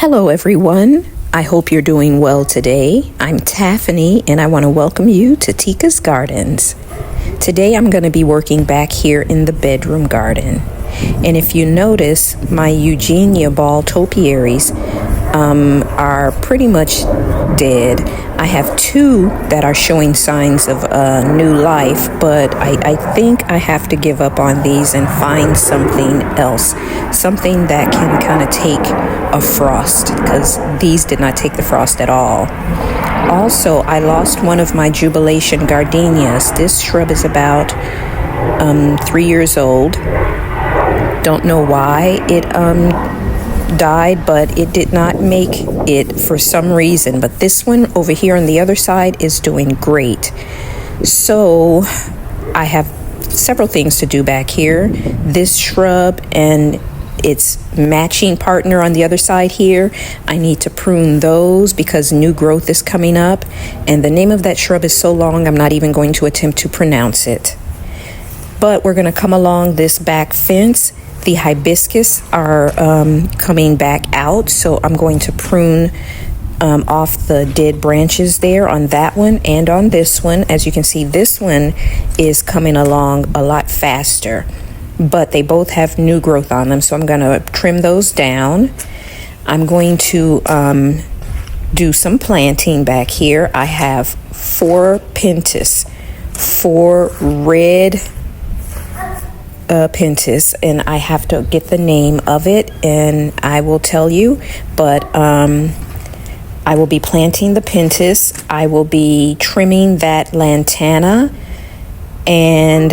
Hello everyone, I hope you're doing well today. I'm Taffany and I want to welcome you to Tika's Gardens. Today I'm going to be working back here in the bedroom garden. And if you notice, my Eugenia ball topiaries are pretty much dead. I have two that are showing signs of new life, but I think I have to give up on these and find something else, something that can kind of take a frost, because these did not take the frost at all. Also, I lost one of my jubilation gardenias. This shrub is about 3 years old. Don't know why it died, but it did not make it for some reason. But this one over here on the other side is doing great. So I have several things to do back here. This shrub and its matching partner on the other side here, I need to prune those because new growth is coming up, and the name of that shrub is so long I'm not even going to attempt to pronounce it. But we're going to come along this back fence. The hibiscus are coming back out, so I'm going to prune off the dead branches there on that one and on this one. As you can see, this one is coming along a lot faster, but they both have new growth on them, so I'm going to trim those down. I'm going to do some planting back here. I have 4 pentas, 4 red pentas, and I have to get the name of it and I will tell you, but I will be planting the pentas. I will be trimming that lantana, and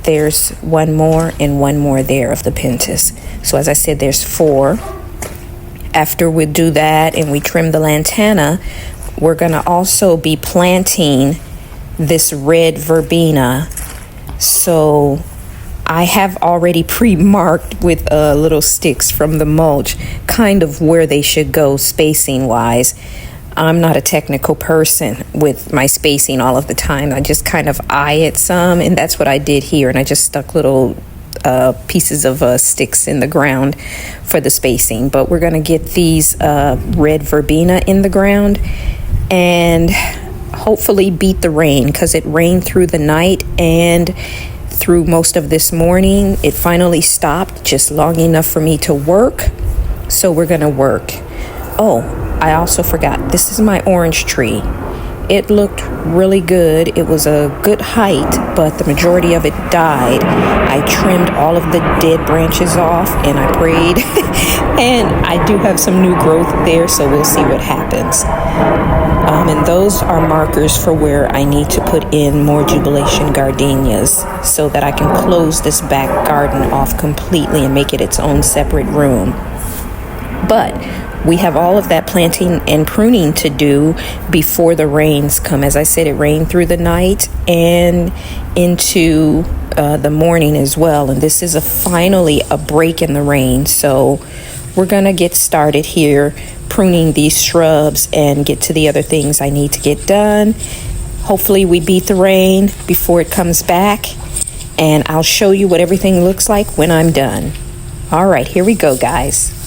there's one more and one more there of the pentas. So as I said, there's 4. After we do that and we trim the lantana, we're gonna also be planting this red verbena. So I have already pre-marked with little sticks from the mulch kind of where they should go spacing wise. I'm not a technical person with my spacing all of the time. I just kind of eye it some, and that's what I did here. And I just stuck little pieces of sticks in the ground for the spacing. But we're going to get these red verbena in the ground and hopefully beat the rain, because it rained through the night and through most of this morning. It finally stopped just long enough for me to work, so we're gonna work. Oh, I also forgot, this is my orange tree. It looked really good. It was a good height, but the majority of it died. I trimmed all of the dead branches off and I prayed and I do have some new growth there, so we'll see what happens. And those are markers for where I need to put in more jubilation gardenias so that I can close this back garden off completely and make it its own separate room. But we have all of that planting and pruning to do before the rains come. As I said, it rained through the night and into the morning as well. And this is finally a break in the rain. So we're going to get started here pruning these shrubs and get to the other things I need to get done. Hopefully we beat the rain before it comes back, and I'll show you what everything looks like when I'm done. All right, here we go, guys.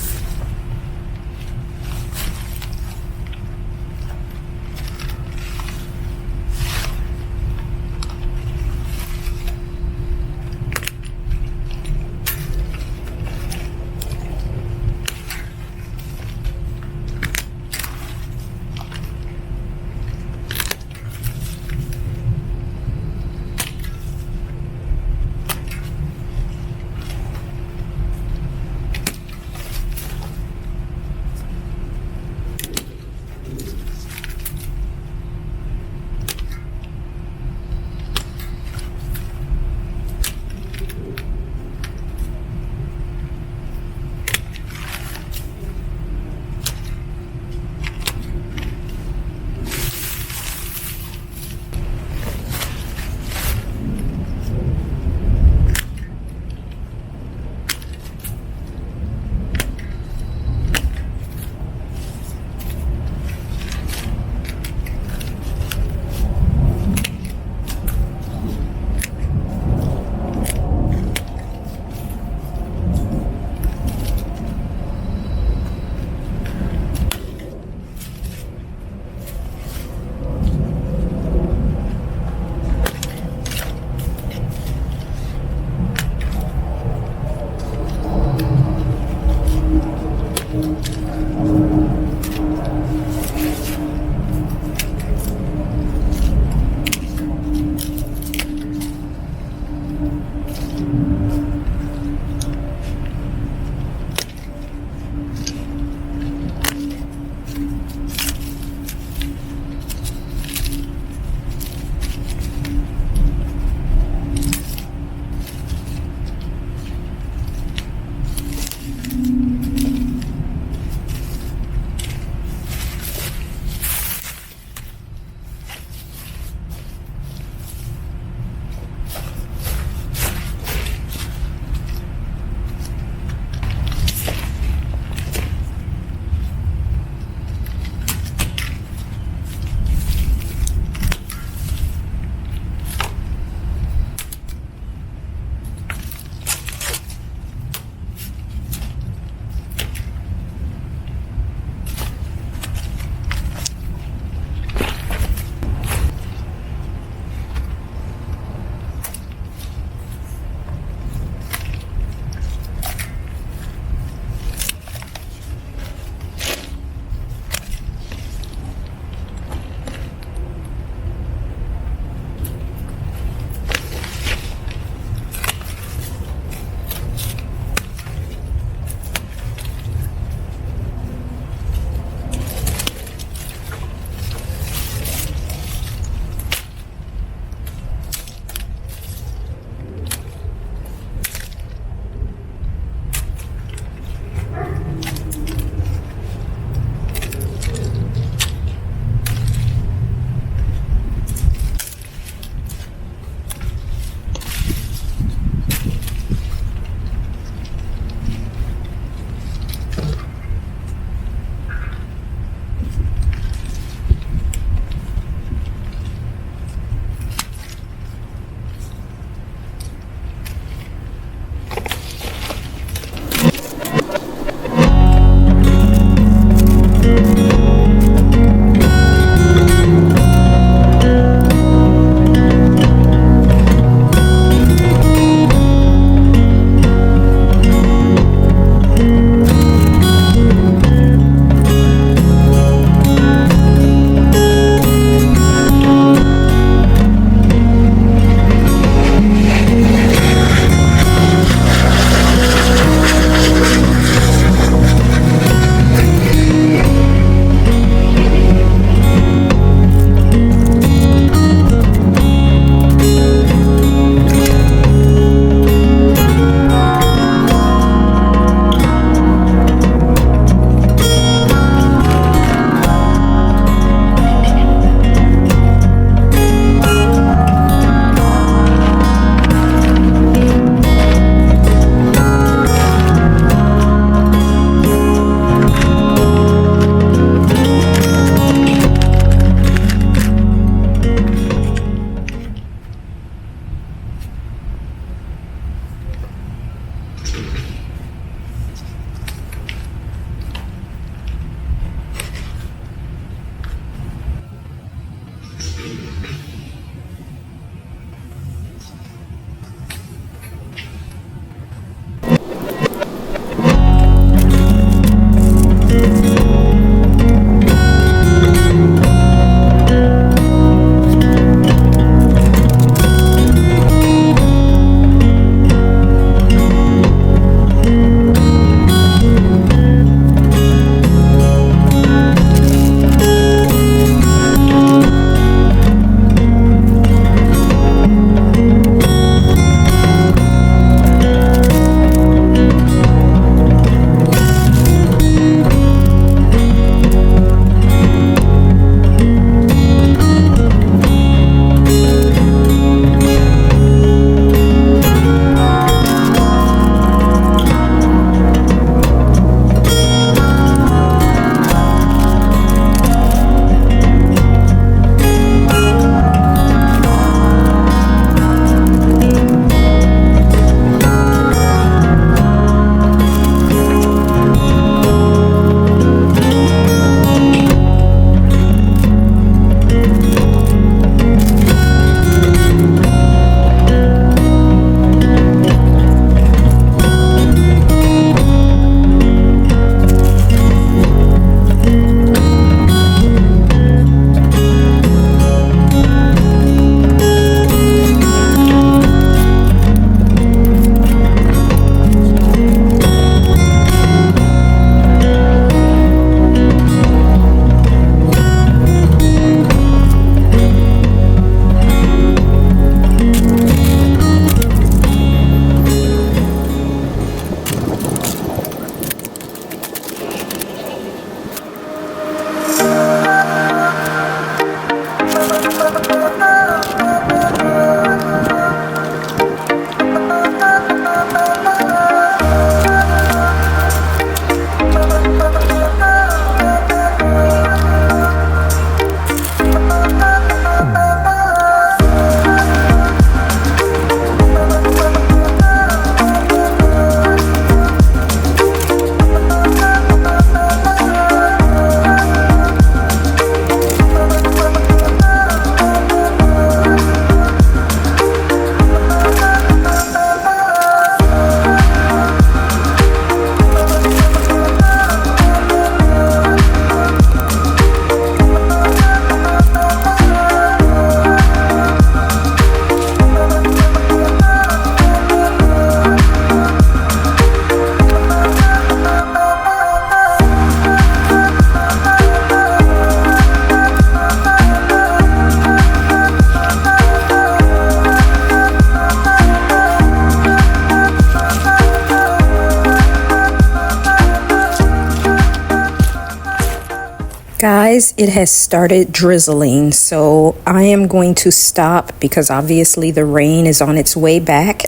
Guys, it has started drizzling, so I am going to stop because obviously the rain is on its way back.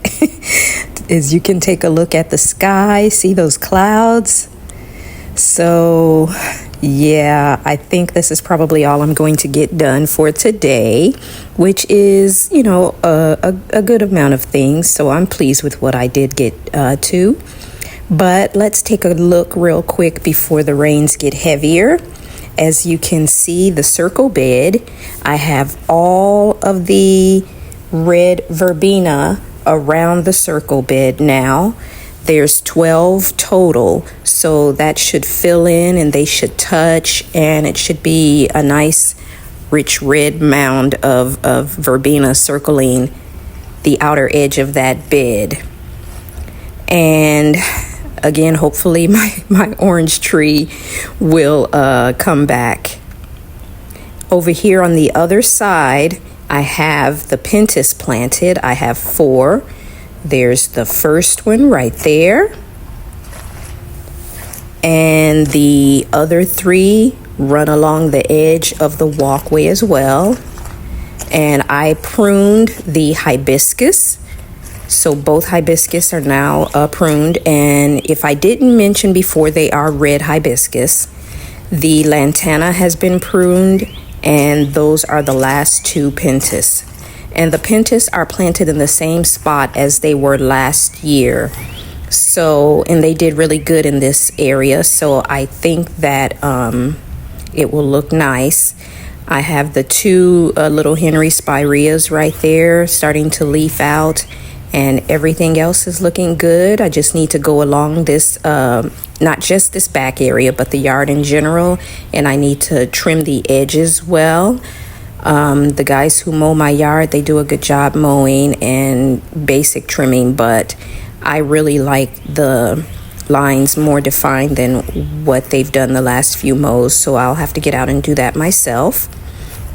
As you can take a look at the sky, see those clouds? So, yeah, I think this is probably all I'm going to get done for today, which is, you know, a good amount of things. So I'm pleased with what I did get to. But let's take a look real quick before the rains get heavier. As you can see, the circle bed, I have all of the red verbena around the circle bed now. There's 12 total, so that should fill in and they should touch, and it should be a nice rich red mound of verbena circling the outer edge of that bed. And again, hopefully my orange tree will come back. Over here on the other side, I have the pentas planted. I have 4. There's the first one right there. And the other 3 run along the edge of the walkway as well. And I pruned the hibiscus. So both hibiscus are now pruned, and if I didn't mention before, they are red hibiscus. The lantana has been pruned, and those are the last 2 pentas. And the pentas are planted in the same spot as they were last year. So, and they did really good in this area, so I think that it will look nice. I have the 2 little Henry spireas right there starting to leaf out. And everything else is looking good. I just need to go along this, not just this back area, but the yard in general. And I need to trim the edges well. The guys who mow my yard, they do a good job mowing and basic trimming. But I really like the lines more defined than what they've done the last few mows. So I'll have to get out and do that myself.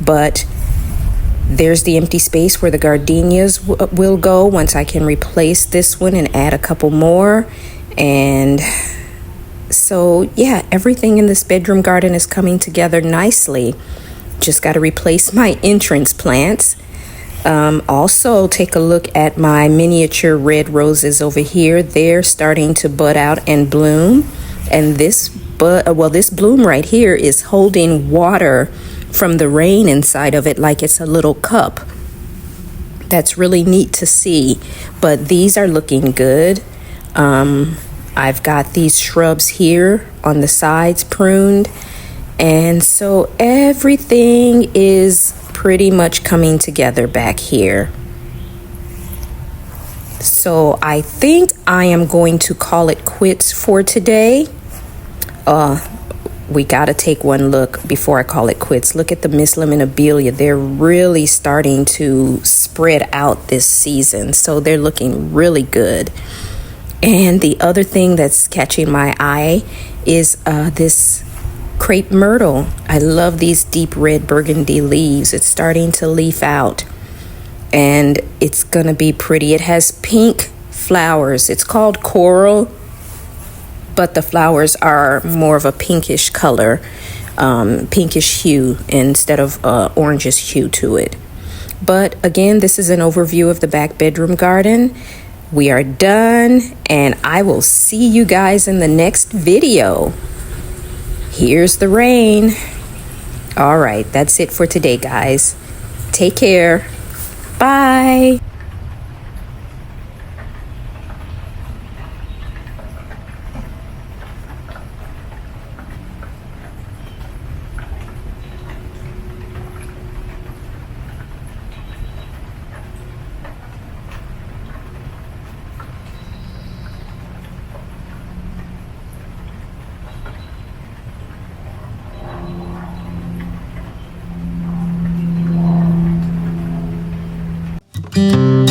But there's the empty space where the gardenias will go once I can replace this one and add a couple more. And so, yeah, everything in this bedroom garden is coming together nicely. Just got to replace my entrance plants. Also, take a look at my miniature red roses over here. They're starting to bud out and bloom. And this bloom right here is holding water from the rain inside of it like it's a little cup. That's really neat to see. But these are looking good. I've got these shrubs here on the sides pruned. And so everything is pretty much coming together back here. So I think I am going to call it quits for today. We got to take one look before I call it quits. Look at the Miss Lemonibelia. They're really starting to spread out this season. So they're looking really good. And the other thing that's catching my eye is this crepe myrtle. I love these deep red burgundy leaves. It's starting to leaf out. And it's going to be pretty. It has pink flowers. It's called coral, but the flowers are more of a pinkish color, pinkish hue instead of orangish hue to it. But again, this is an overview of the back bedroom garden. We are done, and I will see you guys in the next video. Here's the rain. All right, that's it for today, guys. Take care. Bye. Thank you.